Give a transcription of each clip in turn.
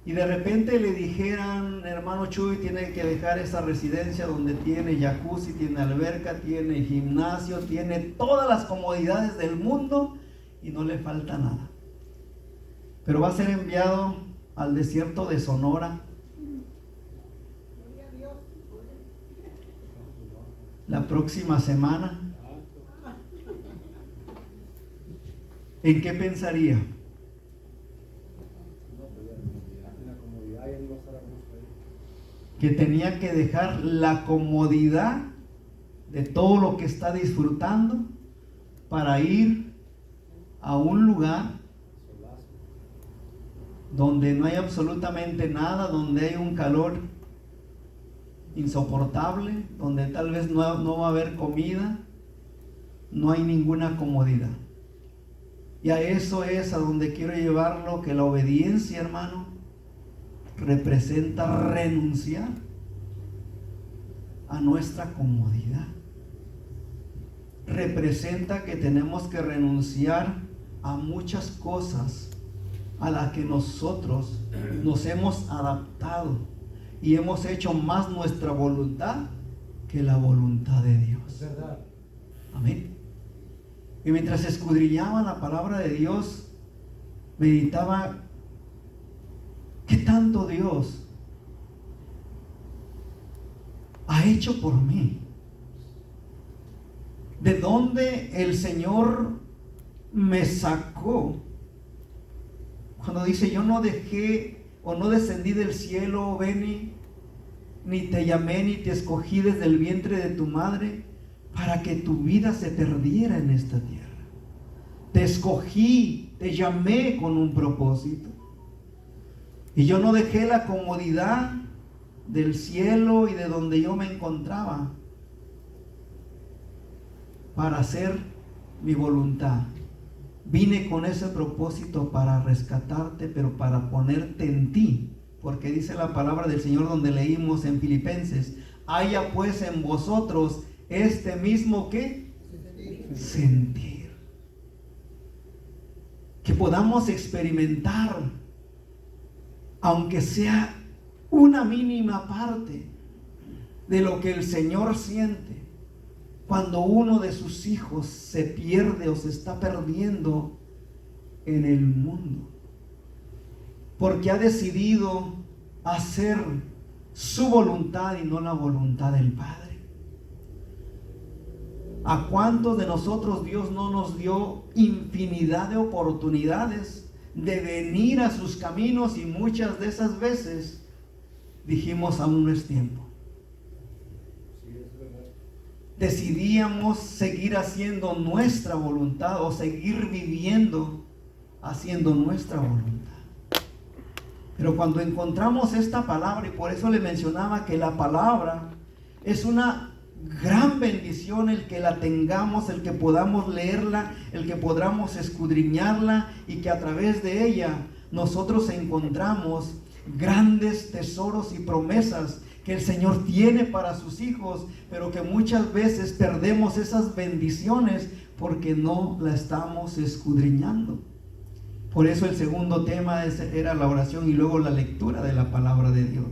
y de repente le dijeran, hermano Chuy, tiene que dejar esa residencia donde tiene jacuzzi, tiene alberca, tiene gimnasio, tiene todas las comodidades del mundo y no le falta nada, pero va a ser enviado al desierto de Sonora la próxima semana, ¿en qué pensaría? Que tenía que dejar la comodidad de todo lo que está disfrutando para ir a un lugar donde no hay absolutamente nada, donde hay un calor insoportable, donde tal vez no va a haber comida, no hay ninguna comodidad. Y a eso es a donde quiero llevarlo, que la obediencia, hermano, representa renunciar a nuestra comodidad. Representa que tenemos que renunciar a muchas cosas a las que nosotros nos hemos adaptado y hemos hecho más nuestra voluntad que la voluntad de Dios. Es verdad. Amén. Y mientras escudriñaba la palabra de Dios, meditaba ¿qué tanto Dios ha hecho por mí? ¿De dónde el Señor me sacó? Cuando dice, yo no dejé o no descendí del cielo, Beni, ni te llamé ni te escogí desde el vientre de tu madre para que tu vida se perdiera en esta tierra. Te escogí, te llamé con un propósito. Y yo no dejé la comodidad del cielo y de donde yo me encontraba para hacer mi voluntad. Vine con ese propósito para rescatarte, pero para ponerte en ti. Porque dice la palabra del Señor donde leímos en Filipenses, haya pues en vosotros este mismo ¿qué? Sentir. Que podamos experimentar, aunque sea una mínima parte de lo que el Señor siente cuando uno de sus hijos se pierde o se está perdiendo en el mundo, porque ha decidido hacer su voluntad y no la voluntad del Padre. ¿A cuántos de nosotros Dios no nos dio infinidad de oportunidades de venir a sus caminos y muchas de esas veces dijimos aún no es tiempo? Decidíamos seguir haciendo nuestra voluntad o seguir viviendo haciendo nuestra voluntad. Pero cuando encontramos esta palabra, y por eso le mencionaba que la palabra es una gran bendición el que la tengamos, el que podamos leerla, el que podamos escudriñarla y que a través de ella nosotros encontramos grandes tesoros y promesas que el Señor tiene para sus hijos, pero que muchas veces perdemos esas bendiciones porque no la estamos escudriñando. Por eso el segundo tema era la oración y luego la lectura de la palabra de Dios.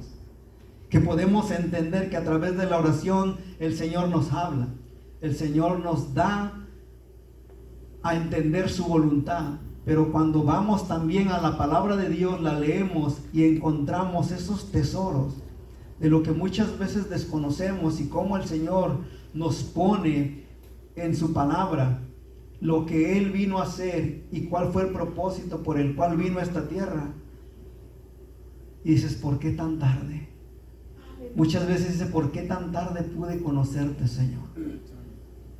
Que podemos entender que a través de la oración el Señor nos habla, el Señor nos da a entender su voluntad. Pero cuando vamos también a la palabra de Dios, la leemos y encontramos esos tesoros de lo que muchas veces desconocemos y cómo el Señor nos pone en su palabra lo que Él vino a hacer y cuál fue el propósito por el cual vino a esta tierra. Y dices, ¿por qué tan tarde? Muchas veces dice, ¿por qué tan tarde pude conocerte, Señor?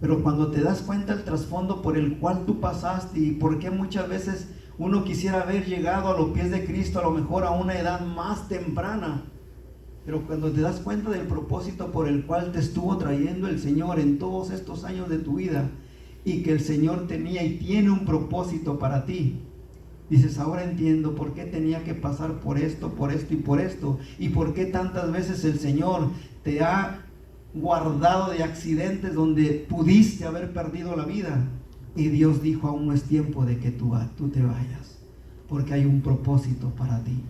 Pero cuando te das cuenta el trasfondo por el cual tú pasaste y por qué muchas veces uno quisiera haber llegado a los pies de Cristo, a lo mejor a una edad más temprana, pero cuando te das cuenta del propósito por el cual te estuvo trayendo el Señor en todos estos años de tu vida y que el Señor tenía y tiene un propósito para ti, dices, ahora entiendo por qué tenía que pasar por esto y por qué tantas veces el Señor te ha guardado de accidentes donde pudiste haber perdido la vida y Dios dijo, aún no es tiempo de que tú te vayas porque hay un propósito para ti.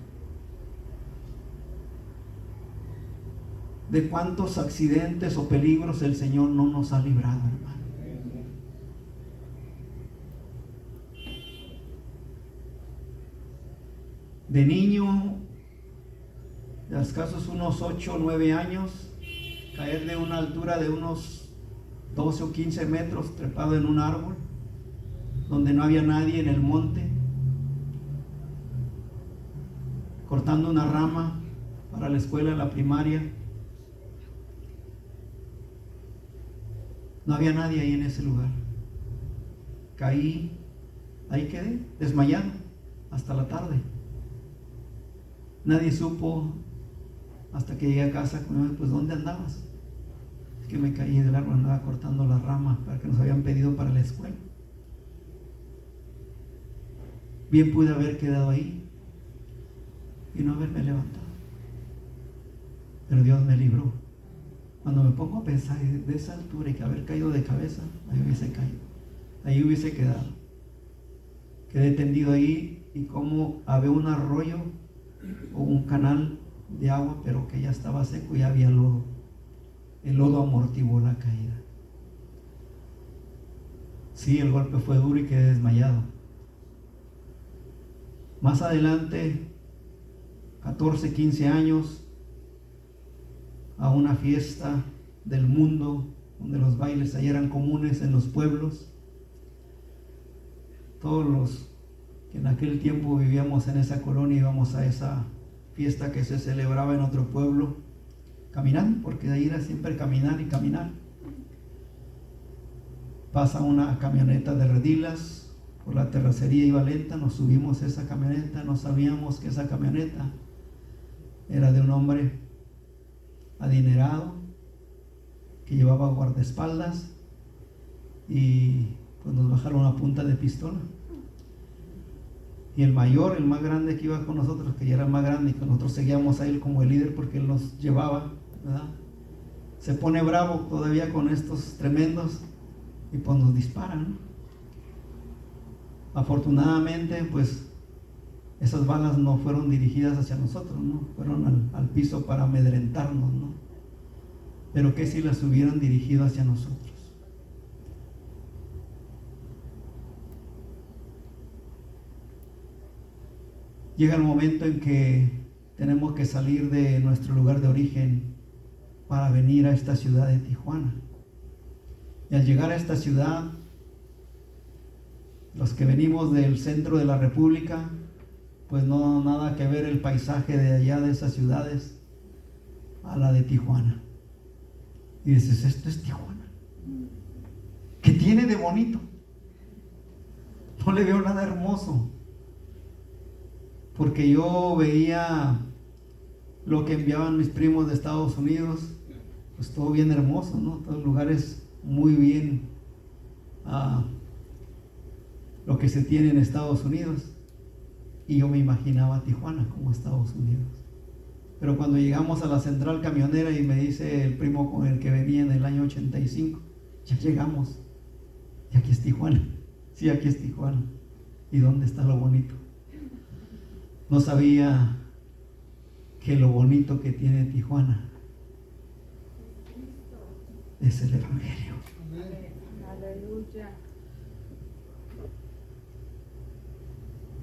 de cuántos accidentes o peligros el Señor no nos ha librado, hermano. De niño, de escasos unos 8 o 9 años, caer de una altura de unos 12 o 15 metros trepado en un árbol, donde no había nadie, en el monte, cortando una rama para la escuela, la primaria. No había nadie ahí en ese lugar. Caí, ahí quedé, desmayado, hasta la tarde. Nadie supo hasta que llegué a casa, pues ¿dónde andabas? Es que me caí del árbol, andaba cortando las ramas para que nos habían pedido para la escuela. Bien pude haber quedado ahí y no haberme levantado, pero Dios me libró. Cuando me pongo a pensar de esa altura y que haber caído de cabeza, ahí hubiese caído, ahí hubiese quedado. Quedé tendido ahí, y como había un arroyo o un canal de agua, pero que ya estaba seco y había lodo. El lodo amortiguó la caída. Sí, el golpe fue duro y quedé desmayado. Más adelante, 14, 15 años, a una fiesta del mundo, donde los bailes ahí eran comunes en los pueblos. Todos los que en aquel tiempo vivíamos en esa colonia íbamos a esa fiesta que se celebraba en otro pueblo, caminando, porque de ahí era siempre caminar y caminar. Pasa una camioneta de redilas por la terracería, iba lenta, nos subimos a esa camioneta, no sabíamos que esa camioneta era de un hombre adinerado que llevaba guardaespaldas, y pues nos bajaron a punta de pistola. Y el mayor, el más grande que iba con nosotros, que ya era más grande y que nosotros seguíamos a él como el líder porque él nos llevaba, ¿verdad? Se pone bravo todavía con estos tremendos y pues nos disparan, ¿no? Afortunadamente, pues esas balas no fueron dirigidas hacia nosotros, ¿no? Fueron al piso para amedrentarnos, ¿no? Pero que si las hubieran dirigido hacia nosotros. Llega el momento en que tenemos que salir de nuestro lugar de origen para venir a esta ciudad de Tijuana. Y al llegar a esta ciudad, los que venimos del centro de la República, pues no nada que ver el paisaje de allá de esas ciudades a la de Tijuana. Y dices, esto es Tijuana. ¿Qué tiene de bonito? No le veo nada hermoso. Porque yo veía lo que enviaban mis primos de Estados Unidos, pues todo bien hermoso, ¿no? Todos lugares muy bien, lo que se tiene en Estados Unidos. Y yo me imaginaba Tijuana como Estados Unidos. Pero cuando llegamos a la central camionera y me dice el primo con el que venía en el año 85, ya llegamos, y aquí es Tijuana. Sí, aquí es Tijuana. ¿Y dónde está lo bonito? No sabía que lo bonito que tiene Tijuana es el Evangelio. Aleluya.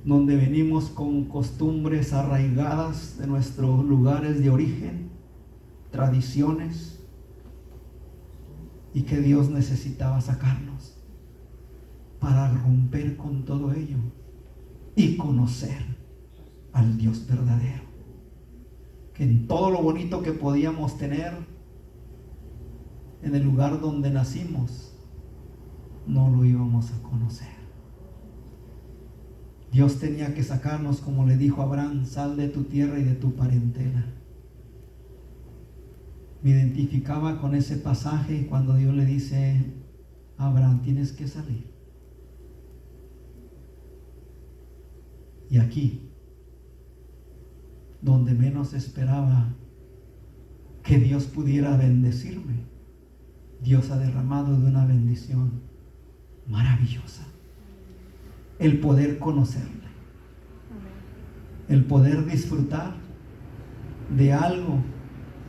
Donde venimos con costumbres arraigadas de nuestros lugares de origen, tradiciones, y que Dios necesitaba sacarnos para romper con todo ello y conocer al Dios verdadero, que en todo lo bonito que podíamos tener en el lugar donde nacimos, no lo íbamos a conocer. Dios tenía que sacarnos, como le dijo a Abraham, sal de tu tierra y de tu parentela. Me identificaba con ese pasaje cuando Dios le dice a Abraham, tienes que salir. Y aquí, donde menos esperaba que Dios pudiera bendecirme, Dios ha derramado de una bendición maravillosa. El poder conocerle, el poder disfrutar de algo